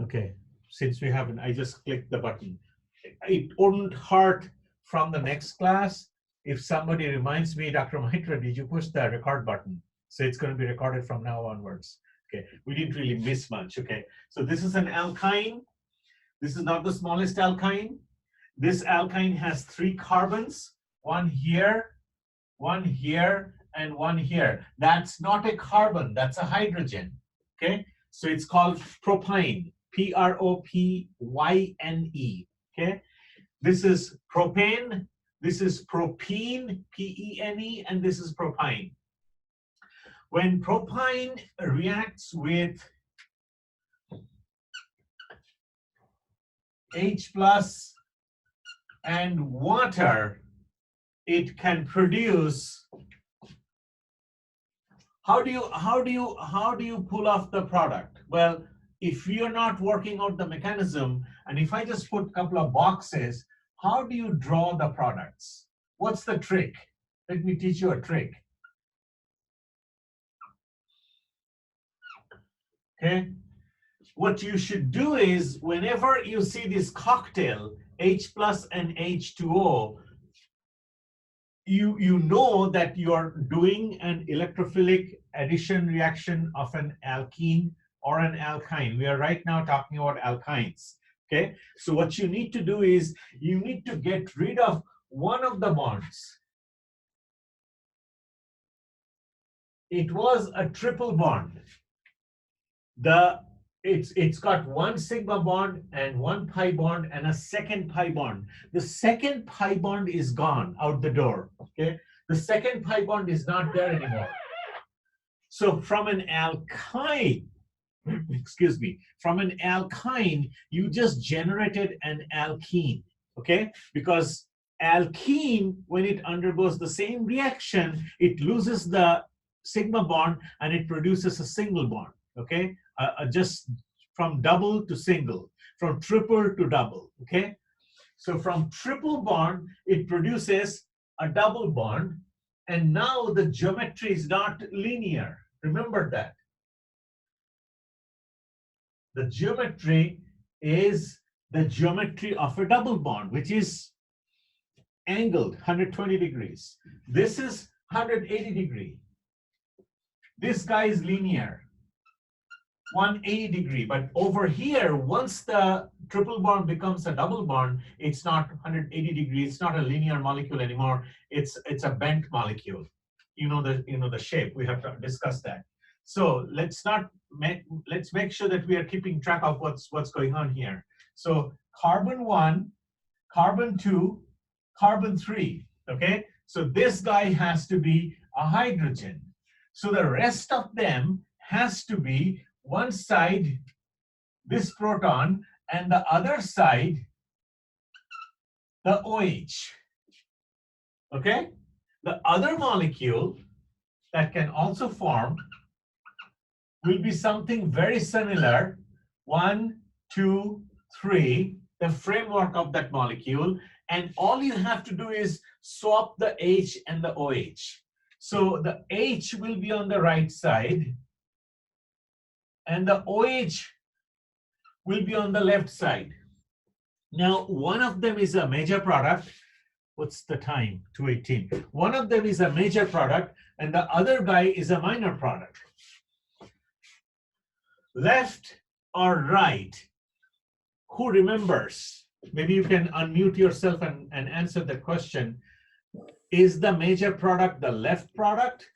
Okay, since we haven't, I just clicked the button. It wouldn't hurt from the next class if somebody reminds me, Dr. Maitra, did you push the record button? So it's going to be recorded from now onwards. Okay, we didn't really miss much. Okay, so this is an alkyne. This is not the smallest alkyne. This alkyne has 3 carbons, one here, and one here. That's not a carbon, that's a hydrogen. Okay, so it's called propyne, Propyne. Okay, this is propane, this is propene, Pene, and this is propyne. When propyne reacts with H plus and water, it can produce. How do you pull off the product? Well, if you're not working out the mechanism, and if I just put a couple of boxes, how do you draw the products? What's the trick? Let me teach you a trick. Okay, what you should do is whenever you see this cocktail, H plus and H2O, you know that you're doing an electrophilic addition reaction of an alkene or an alkyne. We are right now talking about alkynes. Okay, so what you need to do is you need to get rid of one of the bonds. It was a triple bond. It's got 1 sigma bond and 1 pi bond and a second pi bond. The second pi bond is gone out the door. Okay, the second pi bond is not there anymore. So from an alkyne, excuse me, from an alkyne, you just generated an alkene. Okay, because alkene, when it undergoes the same reaction, it loses the sigma bond and it produces a single bond. Okay, just from double to single, from triple to double. Okay, so from triple bond, it produces a double bond, and now the geometry is not linear. Remember that. The geometry is the geometry of a double bond, which is angled 120 degrees. This is 180 degree. This guy is linear, 180 degree. But over here, once the triple bond becomes a double bond, it's not 180 degrees. It's not a linear molecule anymore. It's a bent molecule. You know the shape. We have to discuss that. So let's make sure that we are keeping track of what's going on here. So carbon 1, carbon 2, carbon 3. Okay. So this guy has to be a hydrogen. So the rest of them has to be one side this proton and the other side the OH. Okay? The other molecule that can also form will be something very similar. 1, 2, 3, the framework of that molecule, and all you have to do is swap the H and the OH. So the H will be on the right side and the OH will be on the left side. Now, one of them is a major product. What's the time? 2:18. One of them is a major product and the other guy is a minor product. Left or right? Who remembers? Maybe you can unmute yourself and answer the question. Is the major product the left product?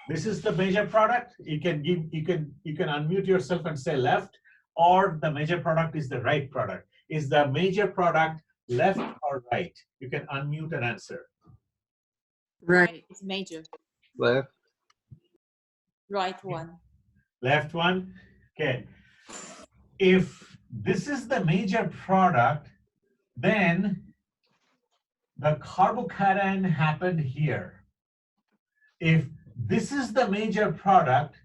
This is the major product. You can unmute yourself and say left, or the major product is the right product. Is the major product left or right? You can unmute and answer. Right. It's major. Left. Right one. Left one. Okay. If this is the major product, then the carbocation happened here. If this is the major product,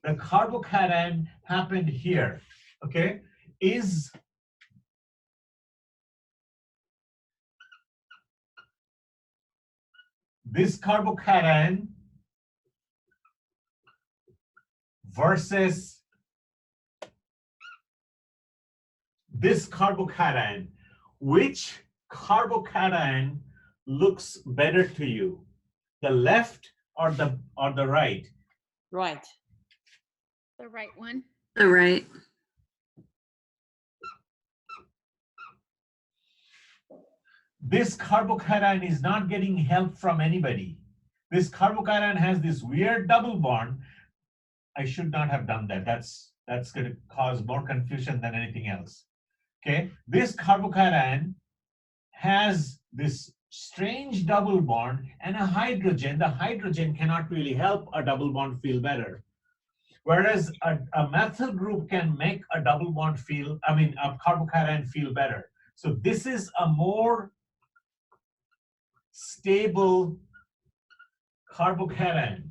the carbocation happened here. Okay? Is this carbocation versus this carbocation. Which carbocation looks better to you? The left or the right? Right. The right one. The right. This carbocation is not getting help from anybody. This carbocation has this weird double bond. I should not have done that. That's going to cause more confusion than anything else. Okay, this carbocation has this strange double bond and a hydrogen. The hydrogen cannot really help a double bond feel better. Whereas a methyl group can make a double bond feel, I mean, a carbocation feel better. So this is a more stable carbocation.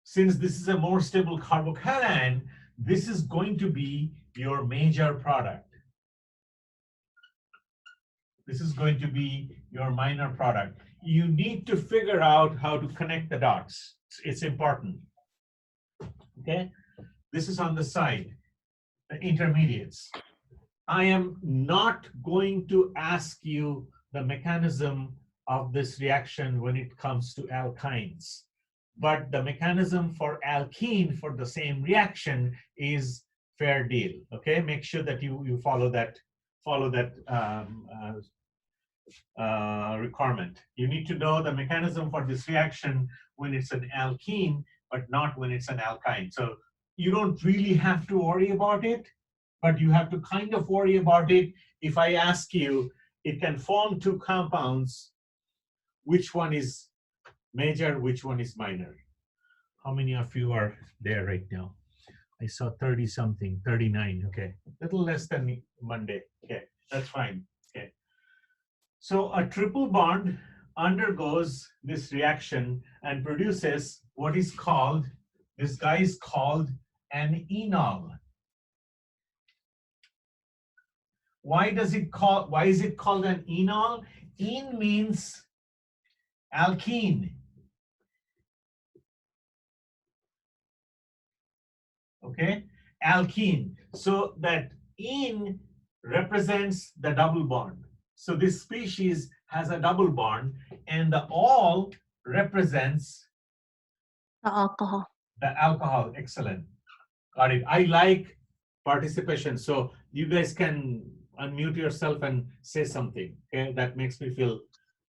Since this is a more stable carbocation, this is going to be your major product. This is going to be your minor product. You need to figure out how to connect the dots. It's important. Okay, this is on the side, the intermediates. I am not going to ask you the mechanism of this reaction when it comes to alkynes, but the mechanism for alkene for the same reaction is fair deal. Okay, make sure that you follow that requirement. You need to know the mechanism for this reaction when it's an alkene, but not when it's an alkyne. So you don't really have to worry about it, but you have to kind of worry about it. If I ask you, it can form two compounds, which one is major, which one is minor? How many of you are there right now? I saw 30 something, 39, okay. Little less than Monday, okay, that's fine, okay. So a triple bond undergoes this reaction and produces what is called, this guy is called an enol. Why is it called an enol? En means alkene. Okay, alkene. So that en represents the double bond. So this species has a double bond, and the ol represents The alcohol. the alcohol. Excellent. Got it. I like participation. So you guys can unmute yourself and say something. Okay, that makes me feel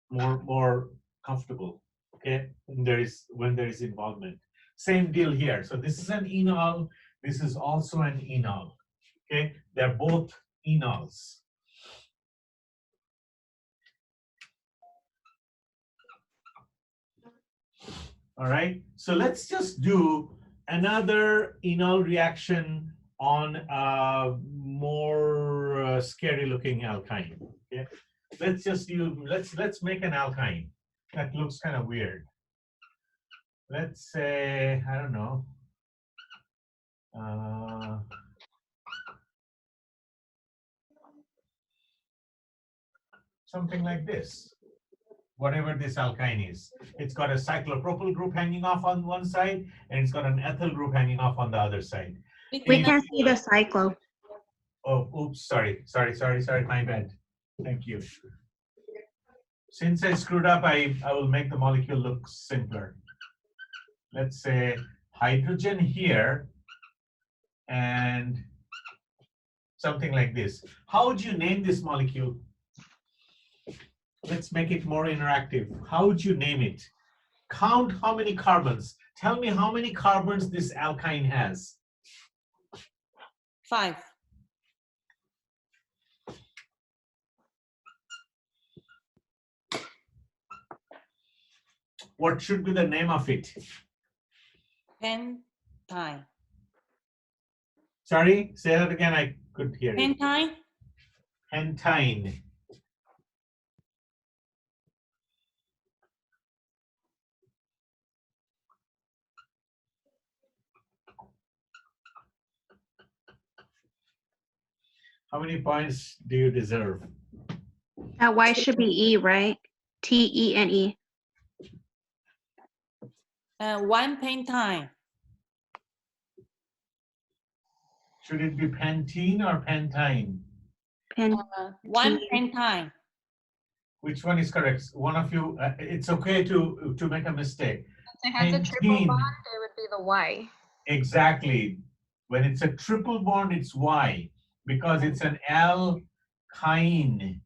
more comfortable. Okay, when there is involvement. Same deal here. So this is an enol. This is also an enol. Okay, they're both enols. All right, so let's just do another enol reaction on a more scary looking alkyne. Okay, let's make an alkyne that looks kind of weird. Let's say, I don't know, something like this. Whatever this alkyne is, it's got a cyclopropyl group hanging off on one side, and it's got an ethyl group hanging off on the other side. We can see the cyclo. Oh, oops, sorry, my bad. Thank you. Since I screwed up, I will make the molecule look simpler. Let's say hydrogen here and something like this. How would you name this molecule? Let's make it more interactive. How would you name it? Count how many carbons. Tell me how many carbons this alkyne has. 5. What should be the name of it? Pentyne. Sorry, say that again. I couldn't hear you. Pentyne. Pentyne. How many points do you deserve? That Y should be E, right? T-E-N-E. 1 pentyne. Should it be pentene or pentine? One pentine. Which one is correct? One of you, it's okay to make a mistake. If it has a triple Pentene. bond, it would be the Y. Exactly. When it's a triple bond, it's Y because it's an alkyne.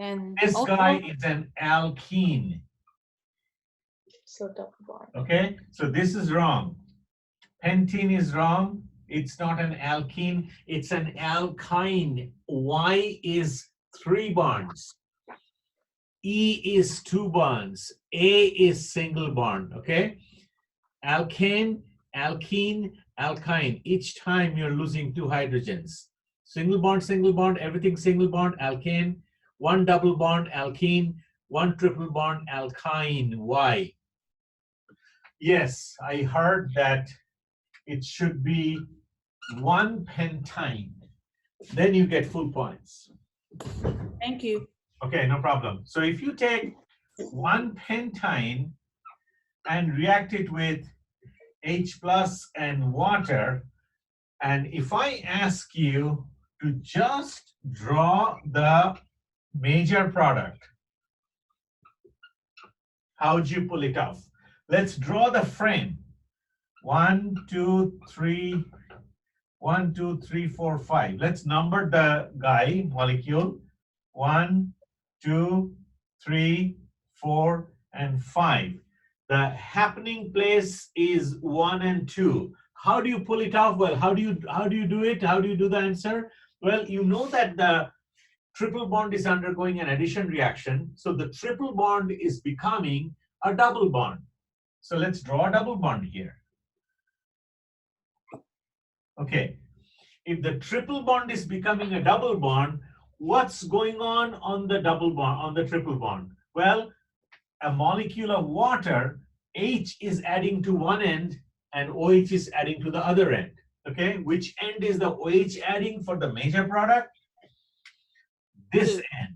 And This also, guy is an alkene. So double bond. Okay, so this is wrong. Pentene is wrong. It's not an alkene, it's an alkyne. Y is 3 bonds. E is 2 bonds. A is single bond. Okay, alkane, alkene, alkyne. Each time you're losing 2 hydrogens. Single bond, everything single bond, alkane. 1 double bond, alkene. 1 triple bond, alkyne. Y. Yes, I heard that it should be 1 pentine. Then you get full points. thank you. Okay, no problem. So if you take 1 pentine and react it with H plus and water, and if I ask you to just draw the major product, how would you pull it off? Let's draw the frame. 1, 2, 3, 1, 2, 3, 4, 5. Let's number the guy molecule. 1, 2, 3, 4, and 5. The happening place is 1 and 2. How do you pull it off? Well, how do you do it? How do you do the answer? Well, you know that the triple bond is undergoing an addition reaction, so the triple bond is becoming a double bond. So let's draw a double bond here. Okay, if the triple bond is becoming a double bond, what's going on the double bond, on the triple bond? Well, a molecule of water, H is adding to one end and OH is adding to the other end. Okay, which end is the OH adding for the major product? This end.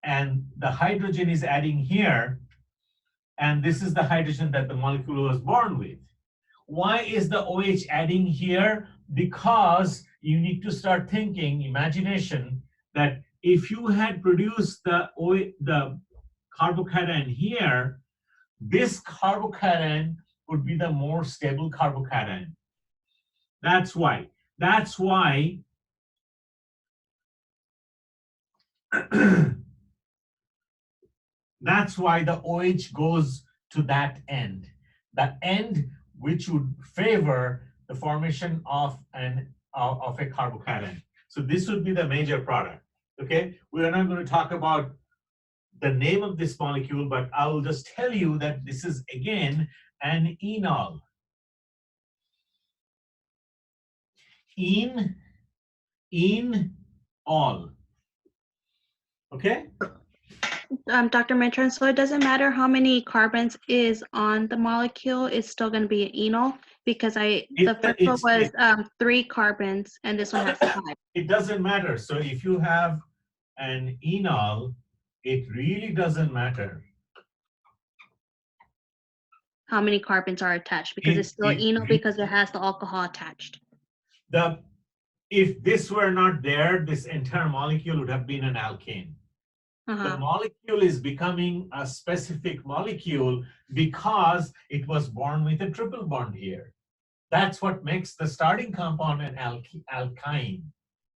And the hydrogen is adding here, and this is the hydrogen that the molecule was born with. Why is the OH adding here? Because you need to start thinking, imagination, that if you had produced the carbocation here, this carbocation would be the more stable carbocation. That's why. That's why that's why the OH goes to that end. The end which would favor the formation of a carbocation. So this would be the major product. Okay, we are not going to talk about the name of this molecule, but I will just tell you that this is again an enol. All. Okay. Dr. Mitran, so it doesn't matter how many carbons is on the molecule, it's still going to be an enol because the first one was 3 carbons and this one has 5. It doesn't matter. So if you have an enol, it really doesn't matter How many carbons are attached because it's still enol because it has the alcohol attached. If this were not there, this entire molecule would have been an alkane. The molecule is becoming a specific molecule because it was born with a triple bond here. That's what makes the starting compound an alkyne.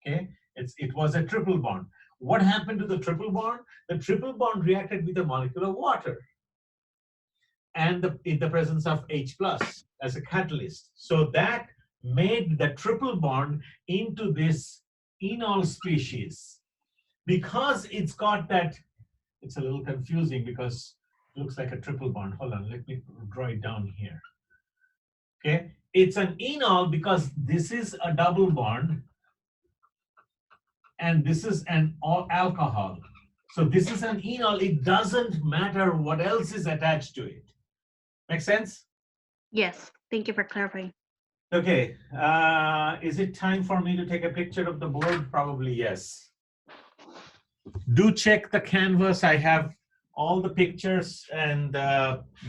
Okay, it was a triple bond. What happened to the triple bond? The triple bond reacted with a molecule of water and in the presence of H plus as a catalyst. So that made the triple bond into this enol species. Because it's got that, it's a little confusing because it looks like a triple bond. Hold on, let me draw it down here. Okay, it's an enol because this is a double bond and this is an alcohol. So this is an enol. It doesn't matter what else is attached to it. Make sense? Yes, thank you for clarifying. Okay, is it time for me to take a picture of the board? Probably yes. Do check the canvas. I have all the pictures and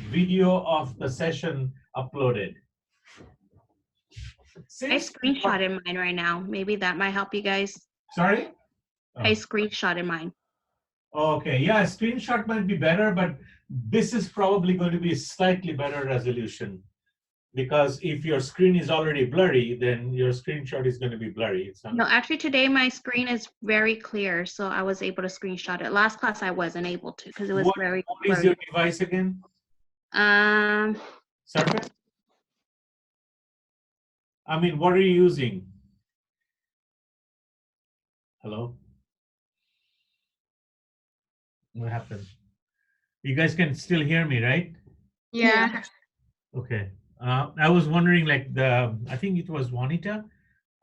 video of the session uploaded. I screenshotted mine right now. Maybe that might help you guys. Sorry? I screenshotted mine. Okay, yeah, screenshot might be better, but this is probably going to be slightly better resolution, because if your screen is already blurry, then your screenshot is going to be blurry. It's not. No, actually today my screen is very clear, so I was able to screenshot it. Last class I wasn't able to because it was very What blurry. is your device again? Surface? I mean, what are you using? Hello? What happened? You guys can still hear me, right? Yeah. Okay. I was wondering, like, I think it was Juanita.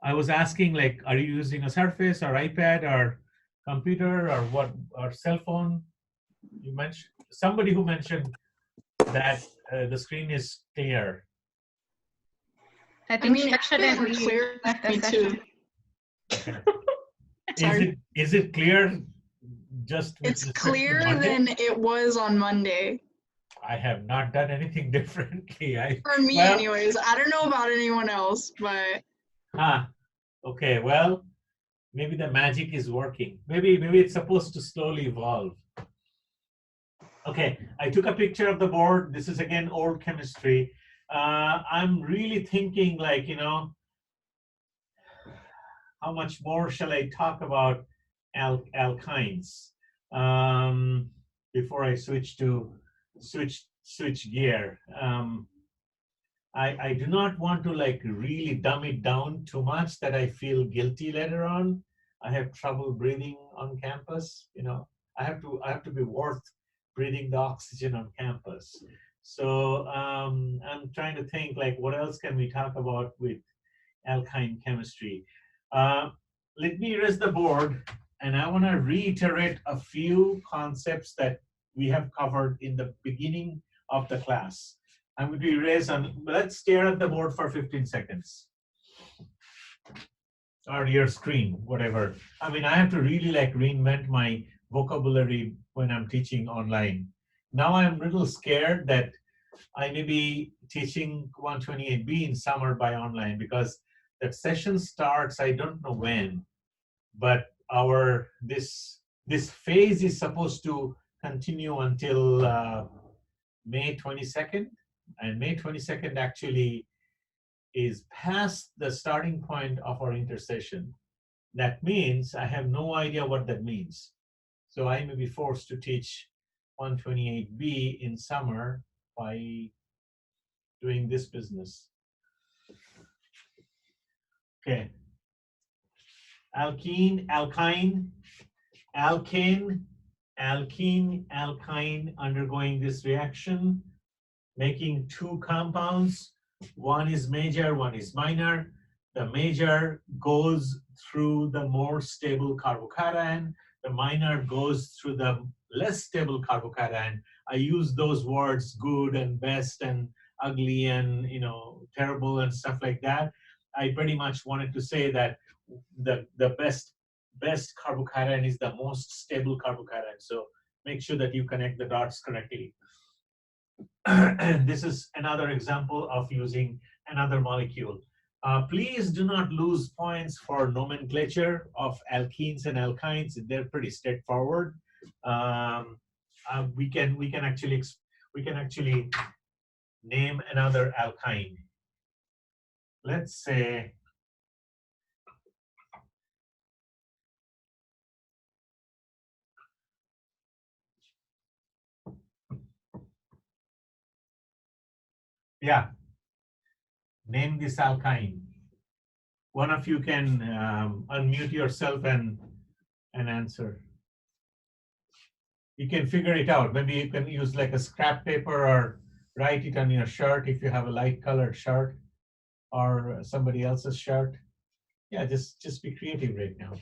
I was asking, like, are you using a Surface or iPad or computer or what, or cell phone? You mentioned, somebody who mentioned that the screen is clear. I think she it shouldn't was clear left for the me session. Okay. Sorry. Is it clear just with It's respect to clearer Monday? than it was on Monday. I have not done anything differently. For me, well, anyways. I don't know about anyone else, but okay, well, maybe the magic is working. Maybe it's supposed to slowly evolve. Okay, I took a picture of the board. This is again old chemistry. I'm really thinking, like, how much more shall I talk about alkynes before I switch gear. I do not want to, like, really dumb it down too much that I feel guilty later on. I have trouble breathing on campus. I have to be worth breathing the oxygen on campus. So I'm trying to think, like, what else can we talk about with alkyne chemistry? Let me erase the board, and I want to reiterate a few concepts that we have covered in the beginning of the class. I'm going to erase, let's stare at the board for 15 seconds. Or your screen, whatever. I mean, I have to really, like, reinvent my vocabulary when I'm teaching online. Now I'm a little scared that I may be teaching 128B in summer by online, because that session starts, I don't know when, but this phase is supposed to continue until May 22nd, and May 22nd actually is past the starting point of our intersession. That means I have no idea what that means. So I may be forced to teach 128B in summer by doing this business. Okay. Alkyne, alkyne undergoing this reaction, making two compounds. One is major, one is minor. The major goes through the more stable carbocation. The minor goes through the less stable carbocation. I use those words good and best and ugly and terrible and stuff like that. I pretty much wanted to say that the best carbocation is the most stable carbocation. So make sure that you connect the dots correctly. And this is another example of using another molecule. Please do not lose points for nomenclature of alkenes and alkynes. They're pretty straightforward. We can actually name another alkyne. Let's say name this alkyne. One of you can unmute yourself and answer. You can figure it out. Maybe you can use like a scrap paper or write it on your shirt if you have a light colored shirt or somebody else's shirt. Yeah, just be creative right now.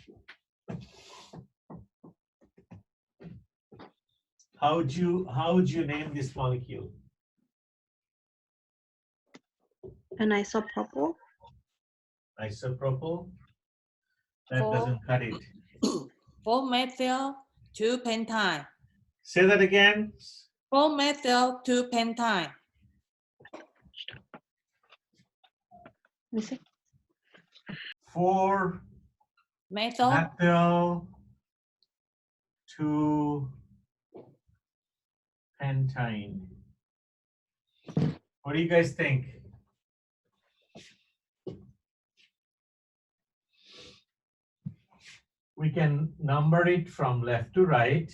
How would you name this molecule? An isopropyl. Isopropyl? That doesn't cut it. 4-methyl 2-pentyne. Say that again. 4-methyl 2-pentyne. Let me see. 4 methyl, methyl 2 pentine. What do you guys think? We can number it from left to right,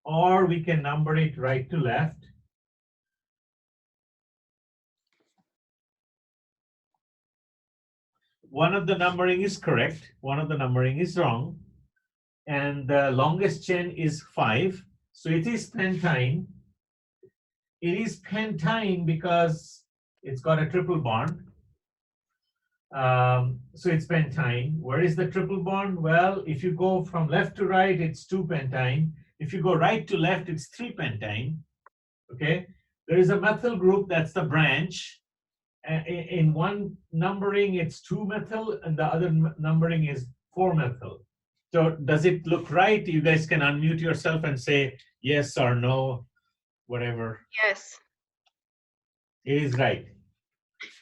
or we can number it right to left. One of the numbering is correct, one of the numbering is wrong, and the longest chain is 5. So it is pentine. It is pentine because it's got a triple bond. So it's pentine. Where is the triple bond? Well, if you go from left to right, it's 2 pentine. If you go right to left, it's 3 pentine. Okay. There is a methyl group, that's the branch. In one numbering, it's 2 methyl, and the other numbering is 4 methyl. So does it look right? You guys can unmute yourself and say yes or no, whatever. Yes. It is right.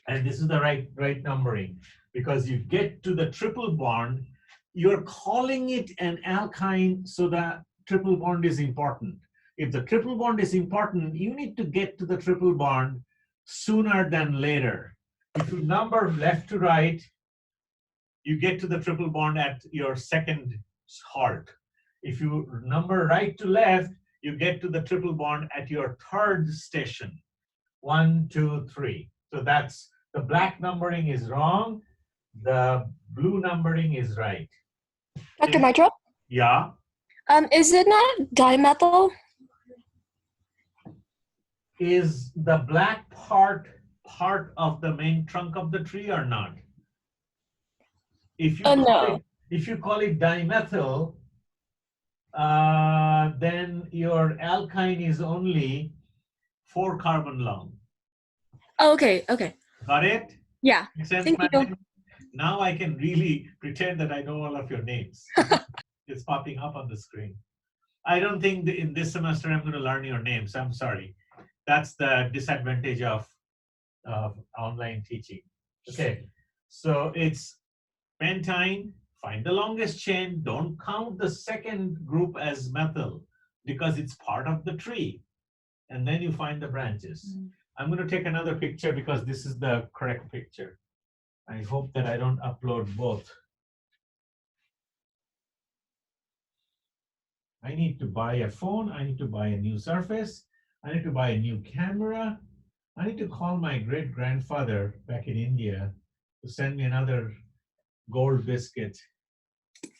And this is the right numbering, because you get to the triple bond, you're calling it an alkyne, so the triple bond is important. If the triple bond is important, you need to get to the triple bond sooner than later. If you number left to right, you get to the triple bond at your second halt. If you number right to left, you get to the triple bond at your third station. 1, 2, 3. So that's the black numbering is wrong. The blue numbering is right. Dr. Maitra? Yeah. Is it not dimethyl? Is the black part of the main trunk of the tree or not? If you No. If you call it dimethyl, then your alkyne is only 4 carbon long. Oh, okay, okay. Got it? Yeah. Makes sense, Thank you. Madeline? Now I can really pretend that I know all of your names. It's popping up on the screen. I don't think in this semester I'm going to learn your names. I'm sorry. That's the disadvantage of online teaching. Okay, so it's pentine. Find the longest chain. Don't count the second group as methyl because it's part of the tree. And then you find the branches. I'm going to take another picture because this is the correct picture. I hope that I don't upload both. I need to buy a phone. I need to buy a new Surface. I need to buy a new camera. I need to call my great-grandfather back in India to send me another gold biscuit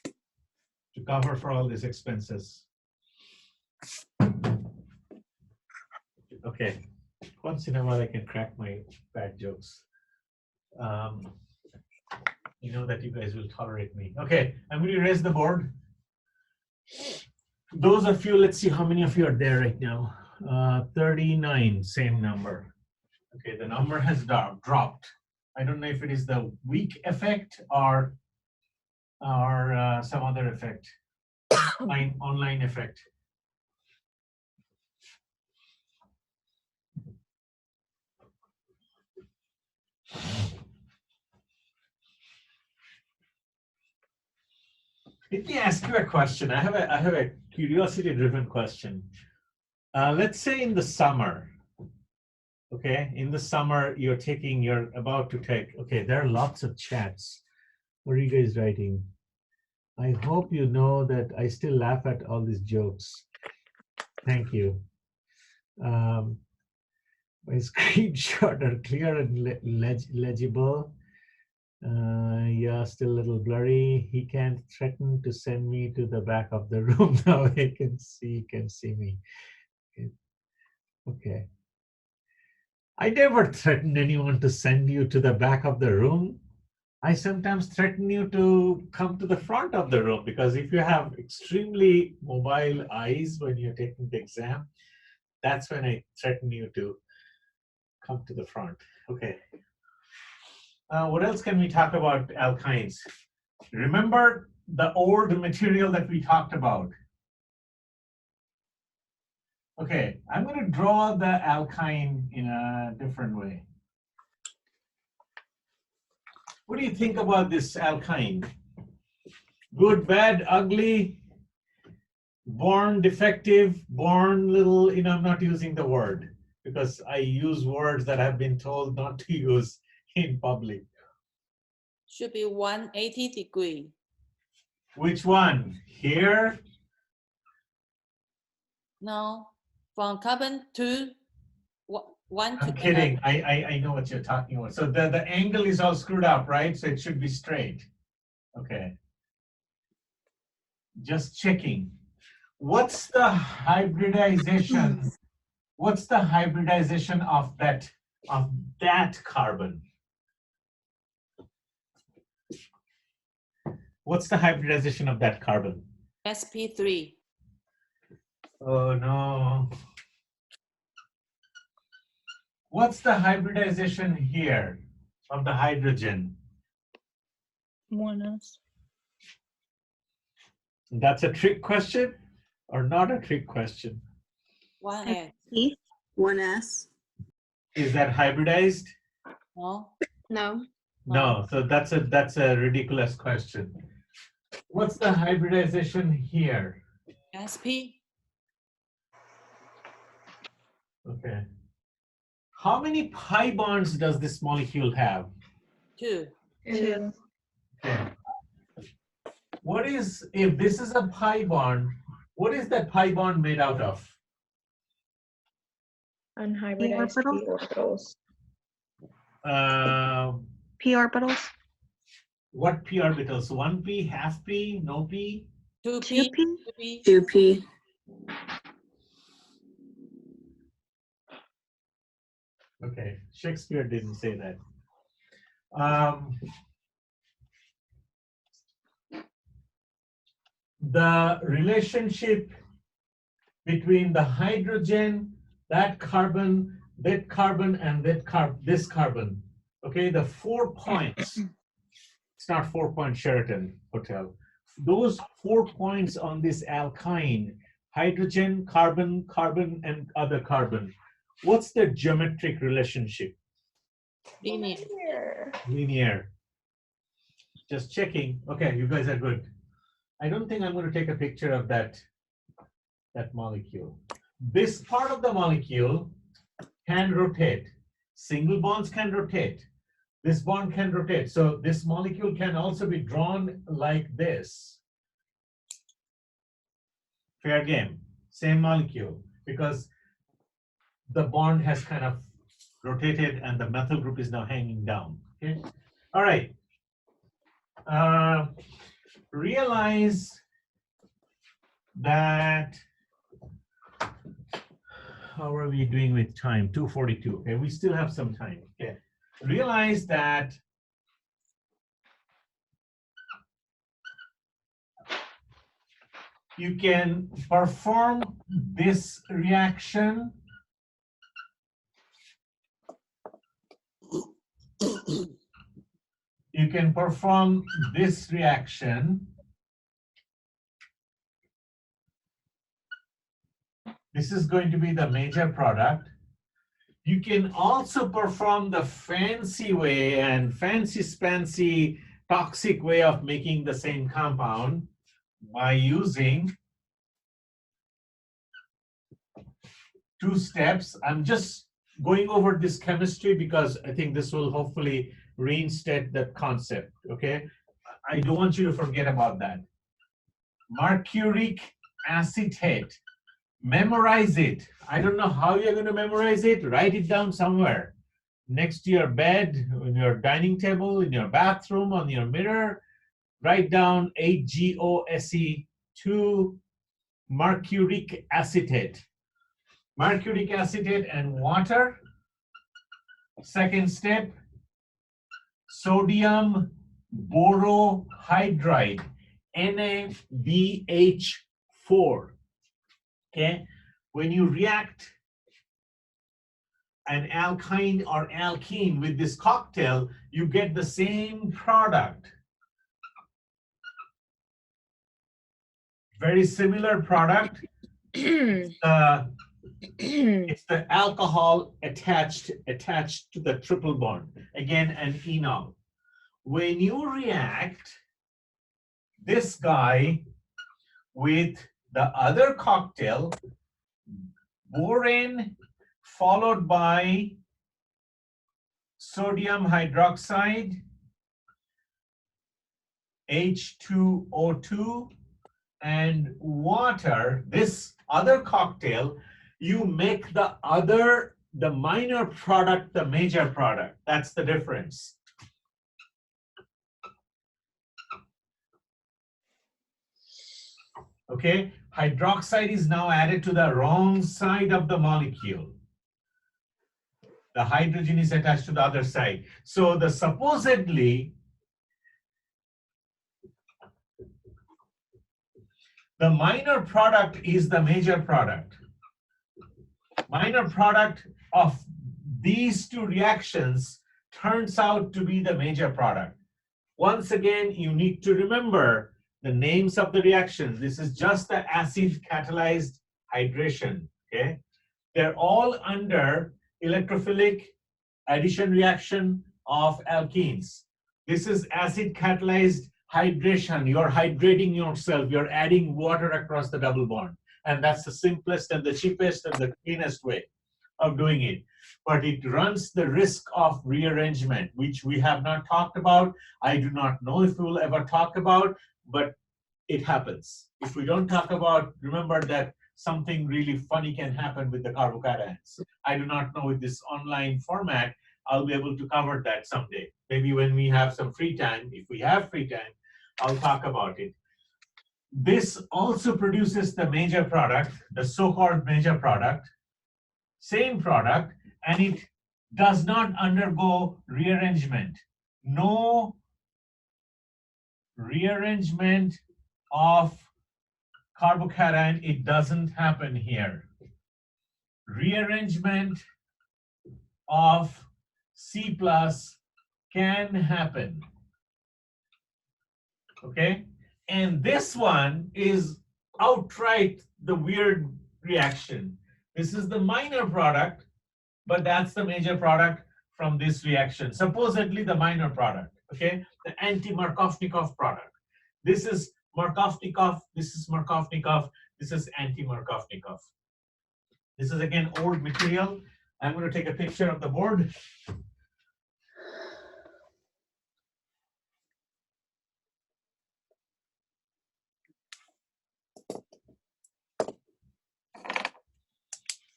to cover for all these expenses. Okay, once in a while I can crack my bad jokes. You know that you guys will tolerate me. Okay, I'm going to erase the board. Those of you, let's see how many of you are there right now. 39, same number. Okay, the number has dropped. I don't know if it is the week effect or some other effect, online effect. Let me ask you a question. I have a curiosity-driven question. Let's say in the summer, okay, in the summer you're about to take, okay, there are lots of chats. What are you guys writing? I hope you know that I still laugh at all these jokes. Thank you. My screenshot are clear and legible. Yeah, still a little blurry. He can't threaten to send me to the back of the room now. He can see me. Okay. I never threaten anyone to send you to the back of the room. I sometimes threaten you to come to the front of the room, because if you have extremely mobile eyes when you're taking the exam, that's when I threaten you to come to the front. Okay. What else can we talk about alkynes? Remember the old material that we talked about. Okay, I'm going to draw the alkyne in a different way. do you think about this alkyne? Good, bad, ugly, born defective, born little, I'm not using the word because I use words that I've been told not to use in public. Should be 180 degree. Which one? Here? No, from carbon to one to I'm kidding. I know what you're talking about. So the angle is all screwed up, right? So it should be straight. Okay. Just checking. What's the hybridization? What's the hybridization of that carbon? What's the hybridization of that carbon? sp3. Oh no. What's the hybridization here of the hydrogen? 1s. That's a trick question or not a trick question? 1s. 1s. Is that hybridized? No. No. No, so that's a ridiculous question. What's the hybridization here? sp. Okay. How many pi bonds does this molecule have? 2. Two. Okay. What is, if this is a pi bond, what is that pi bond made out of? Unhybridized orbital? p orbitals. P orbitals. What p orbitals? 1p, half p, no p? 2p. 2p? 2p. Okay, Shakespeare didn't say that. The relationship between the hydrogen, that carbon, and this carbon. Okay, the 4 points. It's not 4-point Sheraton Hotel. Those 4 points on this alkyne, hydrogen, carbon, and other carbon. What's the geometric relationship? Linear. Linear. Just checking. Okay, you guys are good. I don't think I'm going to take a picture of that molecule. This part of the molecule can rotate. Single bonds can rotate. This bond can rotate. So this molecule can also be drawn like this. Fair game. Same molecule, because the bond has kind of rotated and the methyl group is now hanging down. Okay. All right. Realize that, how are we doing with time? 2:42. Okay, we still have some time. Okay. Realize that you can perform this reaction This is going to be the major product. You can also perform the fancy way and fancy toxic way of making the same compound by using 2 steps. I'm just going over this chemistry because I think this will hopefully reinstate that concept, okay? I don't want you to forget about that. Mercuric acetate. Memorize it. I don't know how you're going to memorize it. Write it down somewhere. Next to your bed, on your dining table, in your bathroom, on your mirror. Write down HGOSE2 mercuric acetate. Mercuric acetate and water. Second step, sodium borohydride, NaBH4. Okay, when you react an alkyne or alkene with this cocktail, you get the same product. Very similar product. It's the alcohol attached to the triple bond. Again, an enol. when you react this guy with the other cocktail, borane followed by sodium hydroxide, H2O2, and water, this other cocktail, you make the minor product the major product. That's the difference. Okay, hydroxide is now added to the wrong side of the molecule. The hydrogen is attached to the other side. So the supposedly, the minor product is the major product. Minor product of these two reactions turns out to be the major product. Once again, you need to remember the names of the reactions. This is just the acid catalyzed hydration, okay? They're all under electrophilic addition reaction of alkenes. This is acid catalyzed hydration. You're hydrating yourself. You're adding water across the double bond. And that's the simplest and the cheapest and the cleanest way of doing it. But it runs the risk of rearrangement, which we have not talked about. I do not know if we will ever talk about, but it happens. If we don't talk about, remember that something really funny can happen with the carbocations. I do not know with this online format, I'll be able to cover that someday. Maybe when we have some free time, if we have free time, I'll talk about it. This also produces the major product, the so-called major product, same product, and it does not undergo rearrangement. No rearrangement of carbocation, it doesn't happen here. Rearrangement of C+ can happen. Okay? And this one is outright the weird reaction. This is the minor product, but that's the major product from this reaction. Supposedly the minor product, okay? The anti-Markovnikov product. This is Markovnikov, this is Markovnikov, this is anti-Markovnikov. This is again old material. I'm going to take a picture of the board.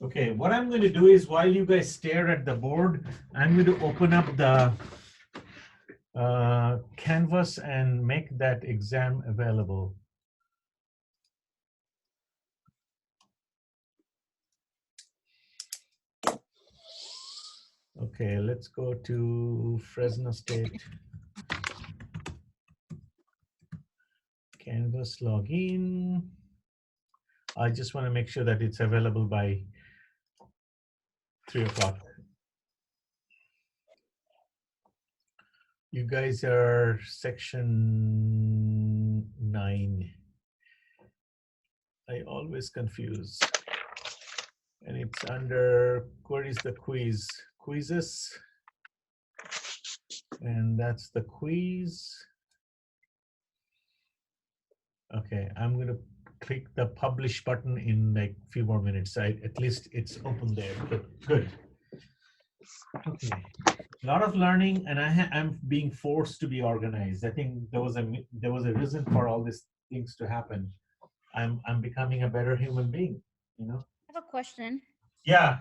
Okay, what I'm going to do is while you guys stare at the board, I'm going to open up the canvas and make that exam available. Okay, let's go to Fresno State. Canvas login. I just want to make sure that it's available by 3 o'clock. You guys are section 9. I always confuse. And it's under, where is the quiz? Quizzes. And that's the quiz. Okay, I'm going to click the publish button in like a few more minutes. At least it's open there. Good. Okay. A lot of learning, and I'm being forced to be organized. I think there was a reason for all these things to happen. I'm becoming a better human being, you know. I have a question. Yeah.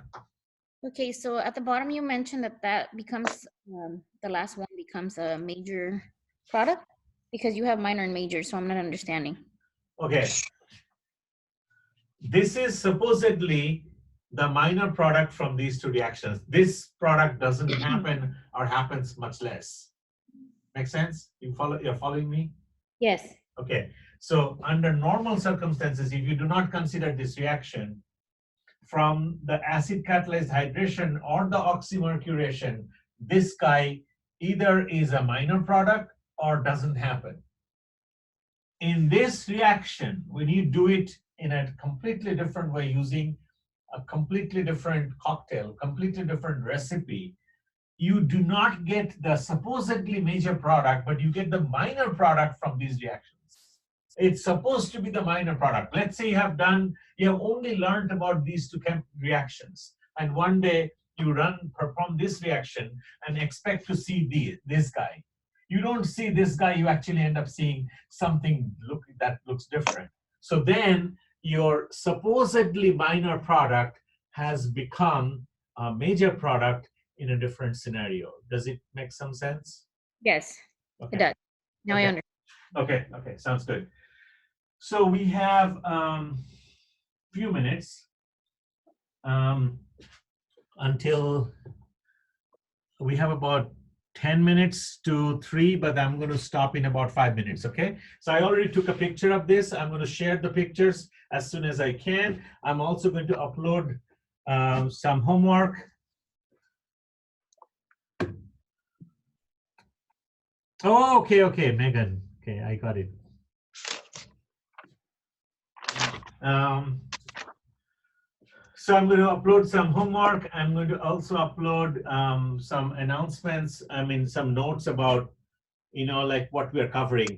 Okay, so at the bottom you mentioned that becomes the last one becomes a major product because you have minor and major, so I'm not understanding. Okay. This is supposedly the minor product from these two reactions. This product doesn't happen or happens much less. Make sense? You're following me? Yes. Okay. So under normal circumstances, if you do not consider this reaction, from the acid catalyzed hydration or the oxymercuration, this guy either is a minor product or doesn't happen. In this reaction, when you do it in a completely different way using a completely different cocktail, completely different recipe, you do not get the supposedly major product, but you get the minor product from these reactions. It's supposed to be the minor product. Let's say you have only learned about these two reactions, and one day you perform this reaction and expect to see this guy. You don't see this guy, you actually end up seeing something that looks different. So then your supposedly minor product has become a major product in a different scenario. Does it make some sense? Yes, Okay. it does. Now I Okay. understand. Okay, sounds good. So we have few minutes until we have about 10 minutes to 3, but I'm going to stop in about 5 minutes, okay? So I already took a picture of this. I'm going to share the pictures as soon as I can. I'm also going to upload some homework. Oh, okay, Megan. Okay, I got it. So I'm going to upload some homework. I'm going to also upload some announcements. Some notes about, like what we're covering.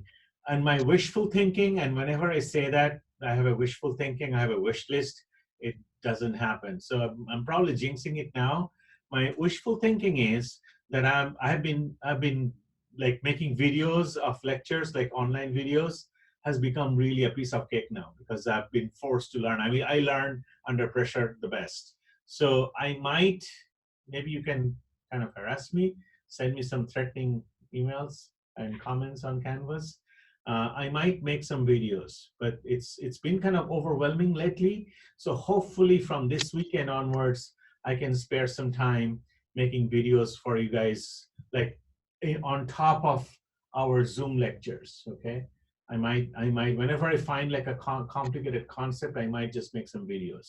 And my wishful thinking, and whenever I say that, I have a wishful thinking, I have a wish list, it doesn't happen. So I'm probably jinxing it now. My wishful thinking is that I've been like making videos of lectures, like online videos, has become really a piece of cake now because I've been forced to learn. I learn under pressure the best. So I might, maybe you can kind of harass me, send me some threatening emails and comments on Canvas. I might make some videos, but it's been kind of overwhelming lately. So hopefully from this weekend onwards, I can spare some time making videos for you guys, like on top of our Zoom lectures, okay? I might, whenever I find like a complicated concept, I might just make some videos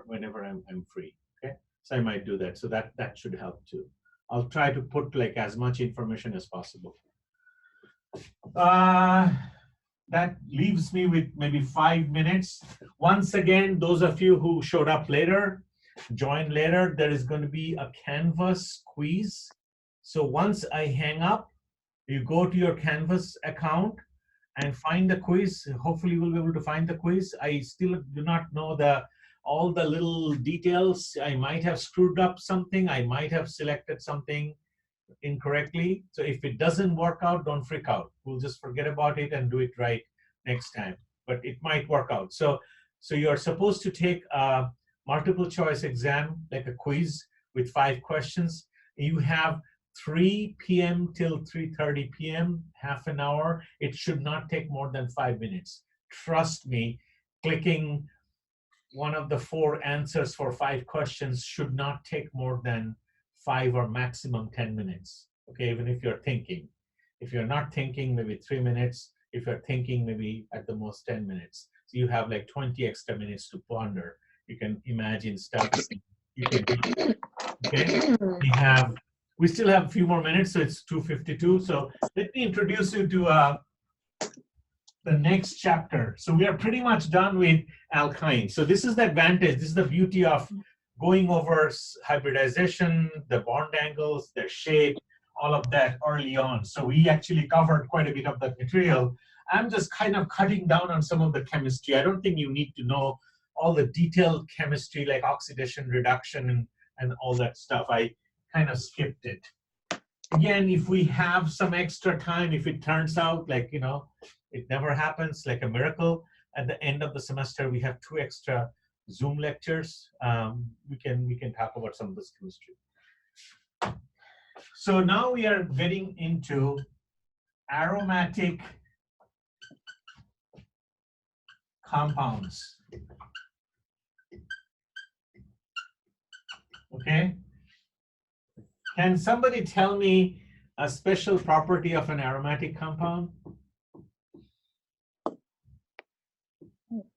whenever I'm free, okay? So I might do that. So that should help too. I'll try to put like as much information as possible. That leaves me with maybe 5 minutes. Once again, those of you who showed up later, joined later, there is going to be a Canvas quiz. So once I hang up, you go to your Canvas account and find the quiz. Hopefully you'll be able to find the quiz. I still do not know all the little details. I might have screwed up something. I might have selected something incorrectly. So if it doesn't work out, don't freak out. We'll just forget about it and do it right next time. But it might work out. So you're supposed to take a multiple choice exam, like a quiz with 5 questions. You have 3 p.m. till 3:30 p.m., half an hour. It should not take more than 5 minutes. Trust me, clicking one of the 4 answers for 5 questions should not take more than 5 or maximum 10 minutes. Okay, even if you're thinking. If you're not thinking, maybe 3 minutes. If you're thinking, maybe at the most 10 minutes. So you have like 20 extra minutes to ponder. You can imagine stuff. You can do. Okay, we still have a few more minutes, so it's 2:52. So let me introduce you to the next chapter. So we are pretty much done with Alkyne. So this is the advantage. This is the beauty of going over hybridization, the bond angles, their shape, all of that early on. So we actually covered quite a bit of that material. I'm just kind of cutting down on some of the chemistry. I don't think you need to know all the detailed chemistry like oxidation, reduction, and all that stuff. I kind of skipped it. Again, if we have some extra time, if it turns out like, it never happens, like a miracle, at the end of the semester, we have 2 extra Zoom lectures. We can talk about some of this chemistry. So now we are getting into aromatic compounds. Okay. Can somebody tell me a special property of an aromatic compound?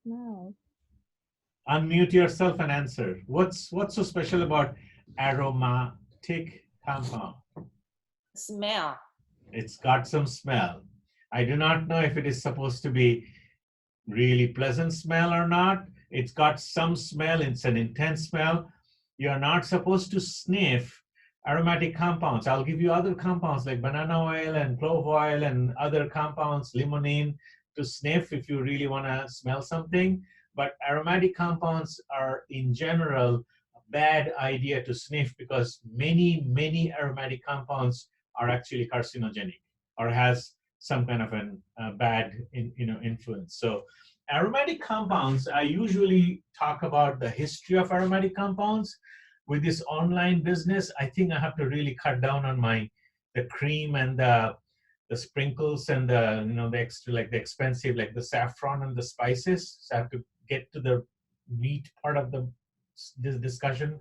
No. Unmute yourself and answer. What's so special about aromatic compound? Smell. It's got some smell. I do not know if it is supposed to be really pleasant smell or not. It's got some smell. It's an intense smell. You're not supposed to sniff aromatic compounds. I'll give you other compounds like banana oil and clove oil and other compounds, limonene, to sniff if you really want to smell something. But aromatic compounds are in general a bad idea to sniff because many aromatic compounds are actually carcinogenic or has some kind of an bad influence. So aromatic compounds, I usually talk about the history of aromatic compounds. With this online business, I think I have to really cut down on the cream and the sprinkles and the extra, like the expensive, like the saffron and the spices. So I have to get to the meat part of this discussion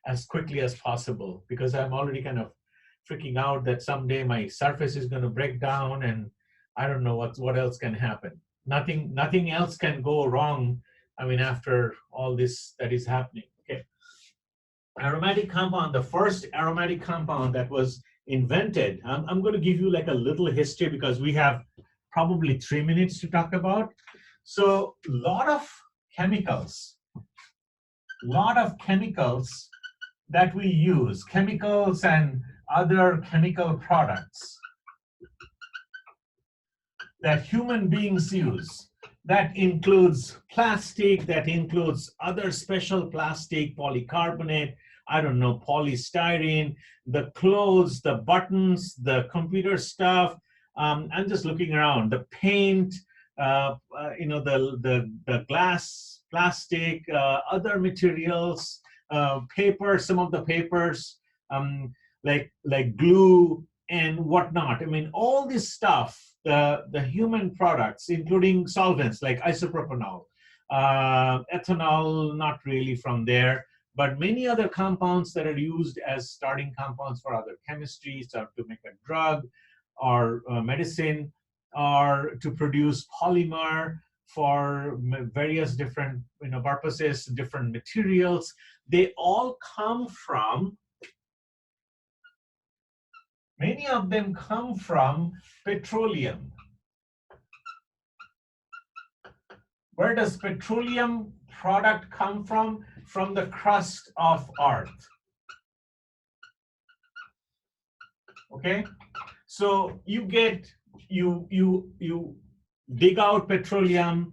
as quickly as possible, because I'm already kind of freaking out that someday my surface is going to break down and I don't know what else can happen. Nothing else can go wrong, I mean, after all this that is happening. Okay. Aromatic compound, the first aromatic compound that was invented, I'm going to give you like a little history because we have probably 3 minutes to talk about. So a lot of chemicals that we use, chemicals and other chemical products that human beings use, that includes plastic, that includes other special plastic, polycarbonate, I don't know, polystyrene, the clothes, the buttons, the computer stuff. I'm just looking around, the paint, the glass, plastic, other materials, paper, some of the papers, like glue and whatnot. I mean, all this stuff, the human products, including solvents like isopropanol, ethanol, not really from there, but many other compounds that are used as starting compounds for other chemistries, or to make a drug or medicine, or to produce polymer for various different purposes, different materials. They all come from, many of them come from petroleum. Where does petroleum product come from? From the crust of Earth. Okay, so you dig out petroleum,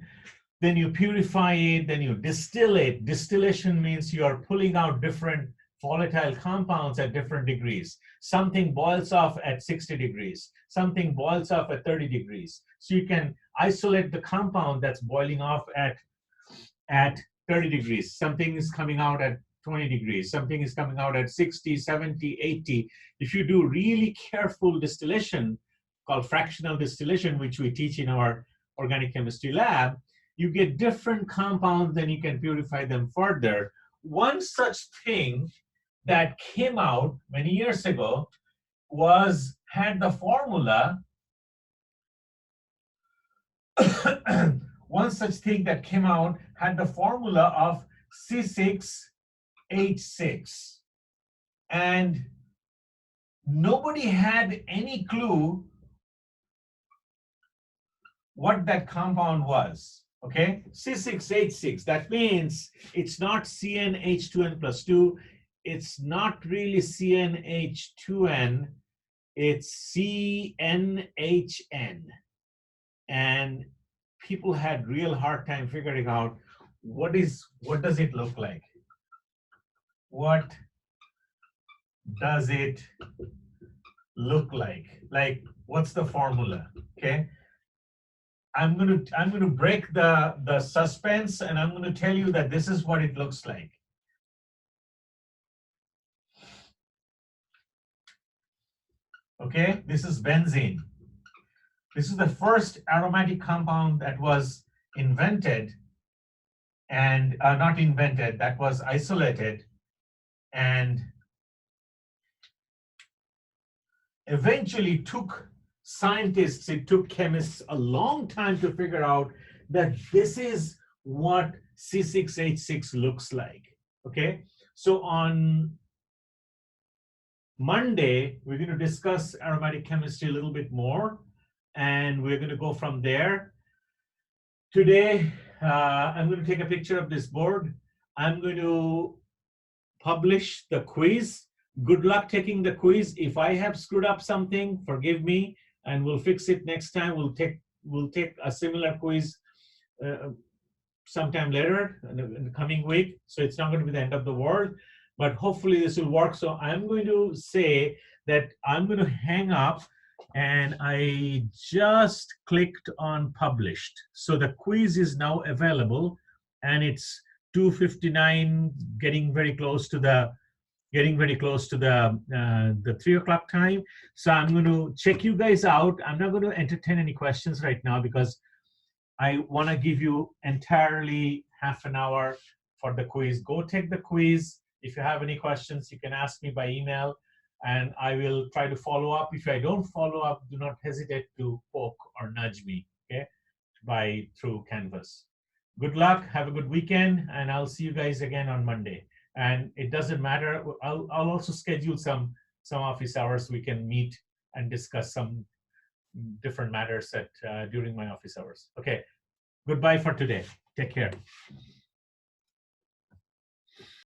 then you purify it, then you distill it. Distillation means you are pulling out different volatile compounds at different degrees. Something boils off at 60 degrees. Something boils off at 30 degrees. So you can isolate the compound that's boiling off at 30 degrees. Something is coming out at 20 degrees. Something is coming out at 60, 70, 80. If you do really careful distillation, called fractional distillation, which we teach in our organic chemistry lab, you get different compounds, then you can purify them further. One such thing that came out many years ago had the formula. One such thing that came out had the formula of C6H6, and nobody had any clue what that compound was. Okay, C6H6, that means it's not CnH2n plus 2, it's not really CnH2n, it's CnHn. And people had real hard time figuring out what does it look like? What does it look like? Like, what's the formula? Okay. I'm gonna break the suspense, and I'm gonna tell you that this is what it looks like. Okay, this is benzene. This is the first aromatic compound that was invented, and not invented, that was isolated, and eventually took scientists, it took chemists a long time to figure out that this is what C6H6 looks like. Okay, so on Monday, we're going to discuss aromatic chemistry a little bit more, and we're going to go from there. Today, I'm going to take a picture of this board. I'm going to publish the quiz. Good luck taking the quiz. If I have screwed up something, forgive me, and we'll fix it next time. We'll take a similar quiz sometime later in the coming week. So it's not going to be the end of the world, but hopefully this will work. So I'm going to say that I'm going to hang up, and I just clicked on published. So the quiz is now available, and it's 2:59, getting very close to the 3 o'clock time. So I'm going to check you guys out. I'm not going to entertain any questions right now because I want to give you entirely half an hour for the quiz. Go take the quiz. If you have any questions, you can ask me by email, and I will try to follow up. If I don't follow up, do not hesitate to poke or nudge me, okay, through Canvas. Good luck. Have a good weekend, and I'll see you guys again on Monday. And it doesn't matter. I'll also schedule some office hours. We can meet and discuss some different matters during my office hours. Okay. Goodbye for today. Take care.